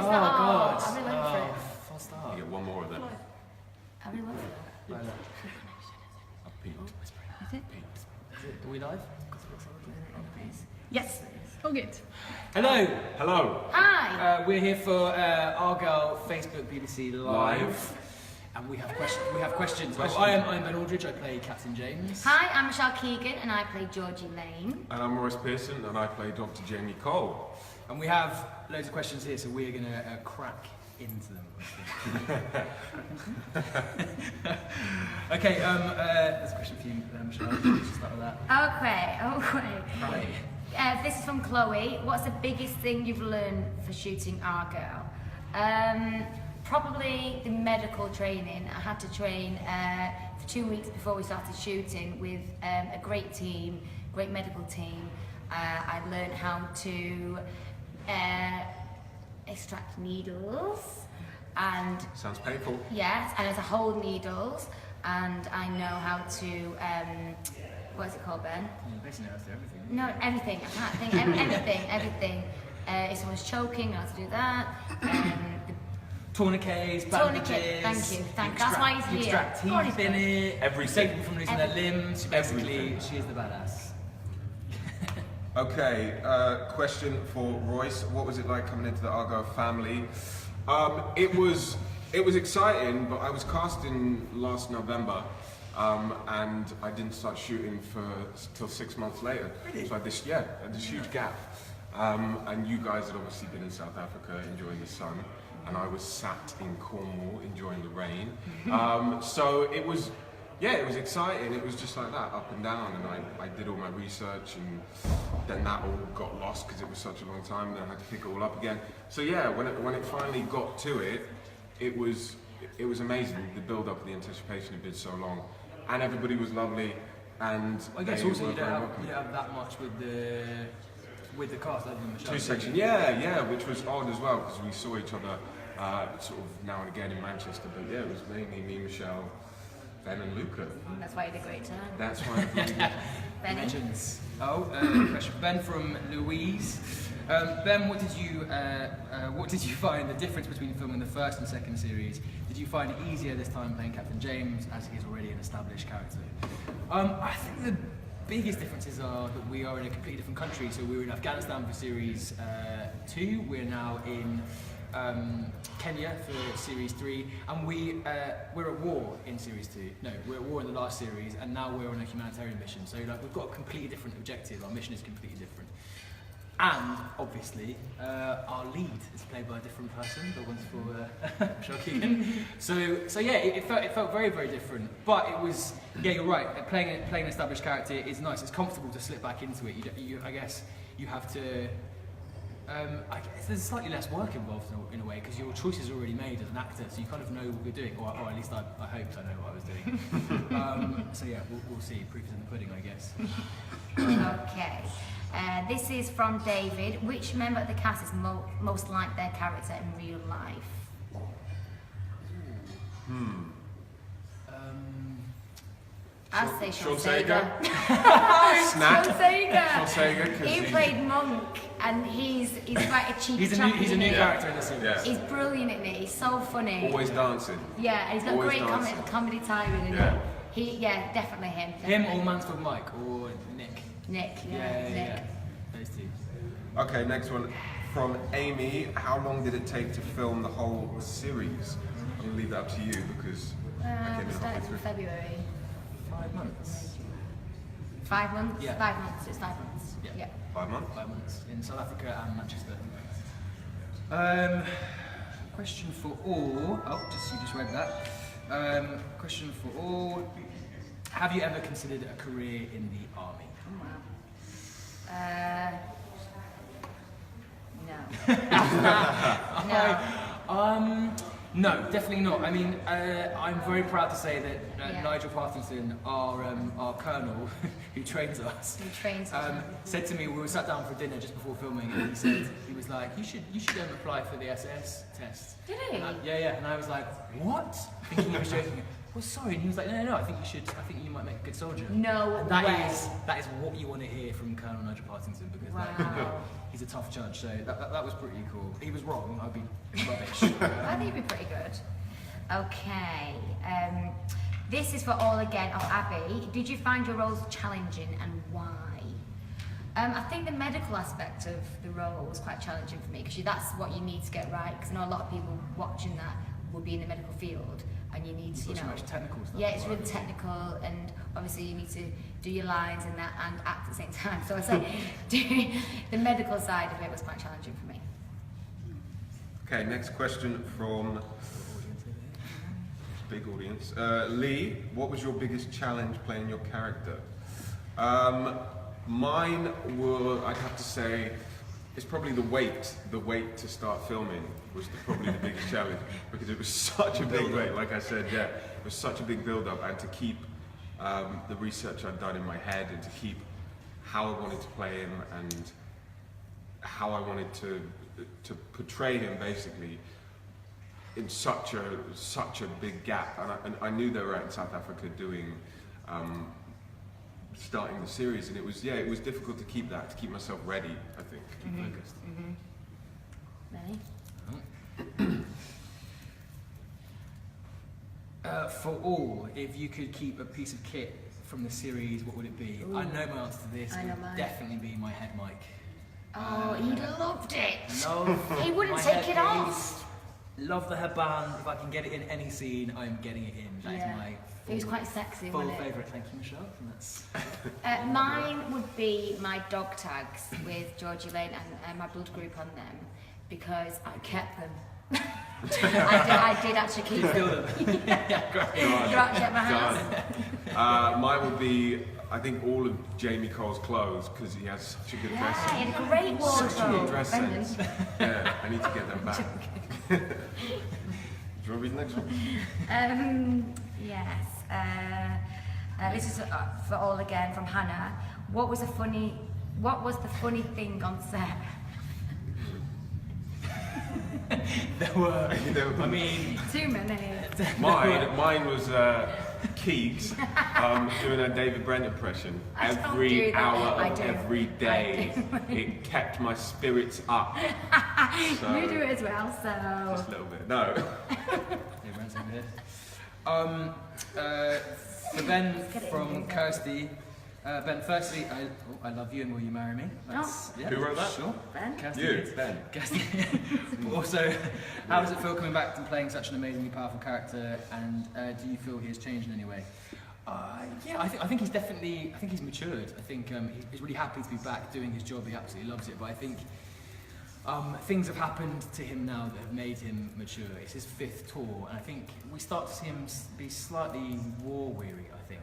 God. I really went for it. False start. You get one more of them. I really went for it. I peeped. Is it? Are we live? Yes. Oh, good. Hello. Hello. Hi. We're here for Argyle Facebook BBC Live. And we have questions. Oh, I'm Ben Aldridge, I play Captain James. Hi, I'm Michelle Keegan and I play Georgie Lane. And I'm Maurice Pearson and I play Dr. Jamie Cole. And we have loads of questions here, so we're going to crack into them. Okay, there's a question for you, Michelle. Let's start with that. Okay. Right. This is from Chloe. What's the biggest thing you've learned for shooting Argyle? Probably the medical training. I had to train for 2 weeks before we started shooting with a great team, great medical team. I learned how to extract needles and... Sounds painful. Yes, and to hold needles, and I know how to, what is it called, Ben? You basically know how to do everything. No, everything. I can't think. Everything. If someone's choking, I know how to do that. Tourniquets, bandages. Tourniquet, thank you. That's why he's here. You extract teeth in it. Everything. Save people from losing their limbs. Basically, she is the badass. Okay, question for Royce. What was it like coming into the Argyle family? It was exciting, but I was cast in last November, and I didn't start shooting till 6 months later. Really? So I had this huge gap. And you guys had obviously been in South Africa enjoying the sun, and I was sat in Cornwall enjoying the rain. So it was exciting. It was just like that, up and down, and I did all my research, and then that all got lost because it was such a long time, and then I had to pick it all up again. So yeah, when it finally got to it, it was amazing. The build-up, the anticipation had been so long, and everybody was lovely, and I guess they also were you very don't welcoming. have that much with the cast other than Michelle. Two sections, yeah, which was odd as well because we saw each other sort of now and again in Manchester, but yeah, it was mainly me, Michelle, Ben and Luca. That's why you did a great time. That's why I believe it. Benny? Legends. Question for Ben from Louise. Ben, what did you find the difference between filming the first and second series? Did you find it easier this time playing Captain James, as he is already an established character? I think the biggest differences are that we are in a completely different country. So we were in Afghanistan for series 2. We're now in Kenya for series 3, and we're at war in series 2. No, we're at war in the last series, and now we're on a humanitarian mission. So like we've got a completely different objective. Our mission is completely different. And obviously, our lead is played by a different person, the one's for Michelle Keegan. So yeah, it felt very, very different. But it was, yeah, you're right. Playing an established character is nice. It's comfortable to slip back into it. I guess you have to. I guess there's slightly less work involved in a way because your choice is already made as an actor, so you kind of know what you're doing, or at least I hoped I know what I was doing. So yeah, we'll see. Proof is in the pudding, I guess. Okay. This is from David. Which member of the cast is most like their character in real life? I'd say Sean Sager. Snack. Sean Sager. He played Monk, and he's quite a cheeky. He's a new character in the series. Yeah. He's brilliant in it. He's so funny. Always dancing. Yeah, and he's got Always great dancing. comedy timing in Yeah. it. Definitely him. Him or Mansfield Mike or Nick. Nick. Yeah. Those two. Okay, next one from Amy. How long did it take to film the whole series? I'm gonna leave that up to you because I came We in started halfway in through. February. 5 months. 5 months? Yeah. 5 months. It's 5 months. Yeah. 5 months. 5 months in South Africa and Manchester. Question for all. You just read that. Question for all. Have you ever considered a career in the army? No. No, definitely not. I mean, I'm very proud to say that Nigel Partington, our colonel, who trains us, said to me, we were sat down for dinner just before filming, and he was like, you should go and apply for the SS test. Did he? And yeah, and I was like, what? Thinking he was joking. well, sorry. And he was like, no, I think you might make a good soldier. No and way. That is what you want to hear from Colonel Nigel Partington, because he's a tough judge. So that was pretty cool. He was wrong. I'd be rubbish. I think you'd be pretty good. Okay. This is for all again of Abby. Did you find your roles challenging and why? I think the medical aspect of the role was quite challenging for me, because that's what you need to get right. Because I know a lot of people watching that will be in the medical field, and you need to, so much technical stuff. Yeah, it's really technical, and obviously you need to do your lines and that, and act at the same time. So I'd say the medical side of it was quite challenging for me. Okay, next question from big audience. Lee, what was your biggest challenge playing your character? Mine were, I'd have to say, it's probably the wait to start filming was probably the biggest challenge, because it was such a big wait. Like I said, yeah, it was such a big build-up, and to keep the research I'd done in my head, and to keep how I wanted to play him and how I wanted to portray him, basically, in such a big gap. And I knew they were out in South Africa doing. Starting the series, and it was difficult to keep myself ready, I think, keep focused. Really? For all, if you could keep a piece of kit from the series, what would it be? Ooh. I know my answer to this. It would definitely be my head mic. Oh, he loved it. He wouldn't take it off. Love the headband. If I can get it in any scene, I'm getting it in. That is my it was quite sexy, full wasn't it? favourite. Thank you, Michelle. And that's mine would be my dog tags with Georgie Lane and my blood group on them, because I kept them. I did actually keep them. Yeah, great. They're actually at my house. Mine would be, I think, all of Jamie Cole's clothes, because he has such a good dress sense. He had a great wardrobe. Such a good dress sense. Yeah, I need to get them back. Do you want to read the next one? Yes. This is for all again from Hannah. What was the funny thing on set? There were. I mean, too many. Mine was Keegs doing a David Brent impression every hour of every day. It kept my spirits up. So, you do it as well, so just a little bit. No. For Ben from Kirsty. Ben, firstly, I love you and will you marry me? Yeah. Who wrote that? Sure. Ben? Kirsty you, did. Ben. Kirsty. Also, how does it feel coming back and playing such an amazingly powerful character, and do you feel he has changed in any way? Yeah, I think he's definitely, I think he's matured. I think he's really happy to be back doing his job. He absolutely loves it, but I think things have happened to him now that have made him mature. It's his 5th tour, and I think we start to see him be slightly war weary. I think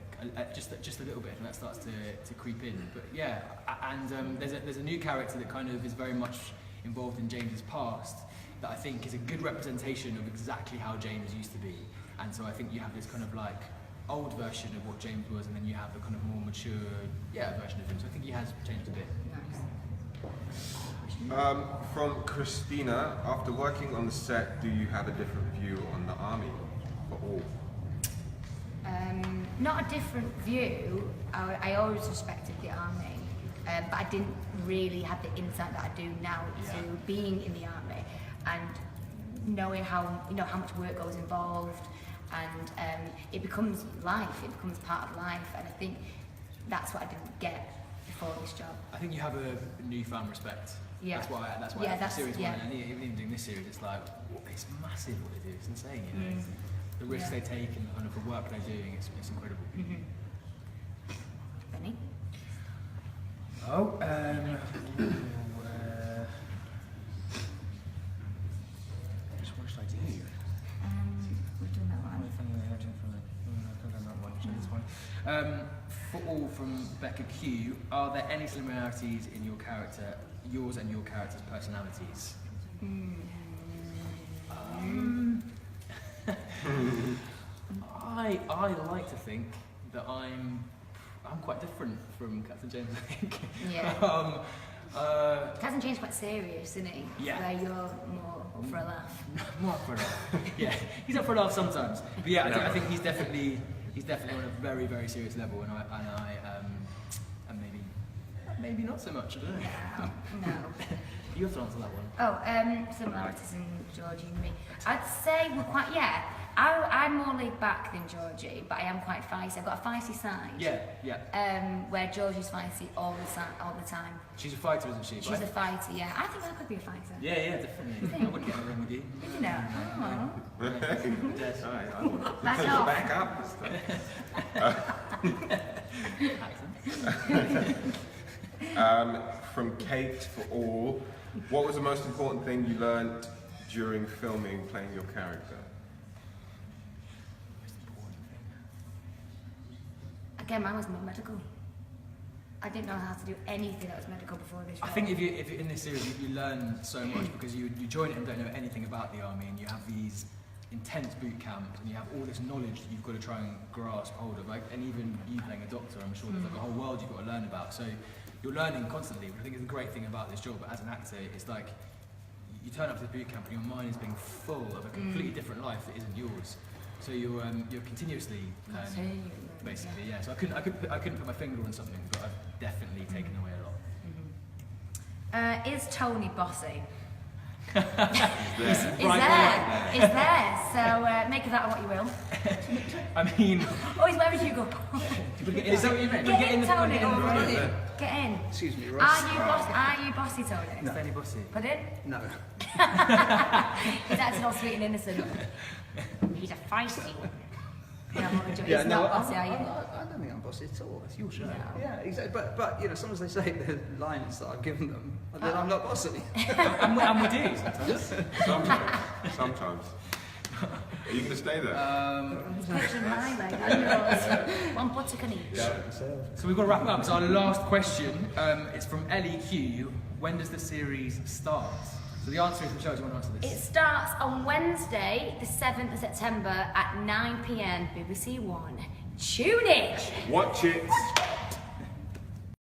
just a little bit, and that starts to creep in. But yeah, and there's a new character that kind of is very much involved in James's past that I think is a good representation of exactly how James used to be. And so I think you have this kind of like old version of what James was, and then you have the kind of more mature version of him. So I think he has changed a bit. From Christina, after working on the set, do you have a different view on the army for all? Not a different view. I always respected the army, but I didn't really have the insight that I do now to being in the army and knowing how much work goes involved, and it becomes life. It becomes part of life, and I think that's what I didn't get before this job. I think you have a newfound respect. Yeah. That's why that's series 1, and even doing this series, it's like it's massive what they do. It's insane, you know. The risks they take and kind of the work they're doing, it's incredible. Benny? Oh, what should I do? We've done that one. For all from Becca Q, are there any similarities in your character, yours and your character's personalities? I like to think that I'm quite different from Captain James, I think. Yeah. Captain James is quite serious, isn't he? Yeah. Where you're more Or for a laugh. More up for a laugh. Yeah, he's up for a laugh sometimes. But yeah, I think he's definitely on a very, very serious level, and and maybe not so much. I don't know. No. You have to answer that one. Oh, similarities in Georgie and me. I'd say we're quite, I'm more laid back than Georgie, but I am quite feisty. I've got a feisty side. Yeah. Where Georgie's feisty all the time. She's a fighter, isn't she? She's a fighter, yeah. I think I could be a fighter. Yeah, definitely. I wouldn't get in a ring with you. You know. Oh. Yes, I would. Back off. Back up. From Kate for all, what was the most important thing you learned during filming, playing your character? Again, mine was more medical. I didn't know how to do anything that was medical before this role. I think if you're in this series, you learn so much because you join it and don't know anything about the army, and you have these intense boot camps, and you have all this knowledge that you've got to try and grasp hold of. And even you playing a doctor, I'm sure there's like a whole world you've got to learn about. So you're learning constantly, which I think is the great thing about this job. But as an actor, it's like you turn up to the boot camp and your mind is being full of a completely different life that isn't yours. So you're continuously learning, basically. Yeah. So I couldn't put my finger on something, but I've definitely taken away a lot. Is Tony bossy? Is there. So make of that what you will. I mean, Oh, he's wearing Hugo. is that what you meant? Get in, Tony. Get in. Excuse me, Ross. Are you bossy, Tony? It's fairly bossy. Pardon? No. He's acting all sweet and innocent. He's a feisty one. No, he's not bossy, are you? I don't think I'm bossy at all. It's your show. Yeah, exactly. But you know, sometimes they say the lines that I've given them, and then I'm not bossy. I'm with you sometimes. Sometimes. Are you going to stay there? He's pushing my leg and yours. One buttock on each. So we've got to wrap up. So our last question is from Ellie Q. When does the series start? So the answer is, Michelle, do you want to answer It this? starts on Wednesday, the 7th of September at 9 PM, BBC One. Tune in! Watch it.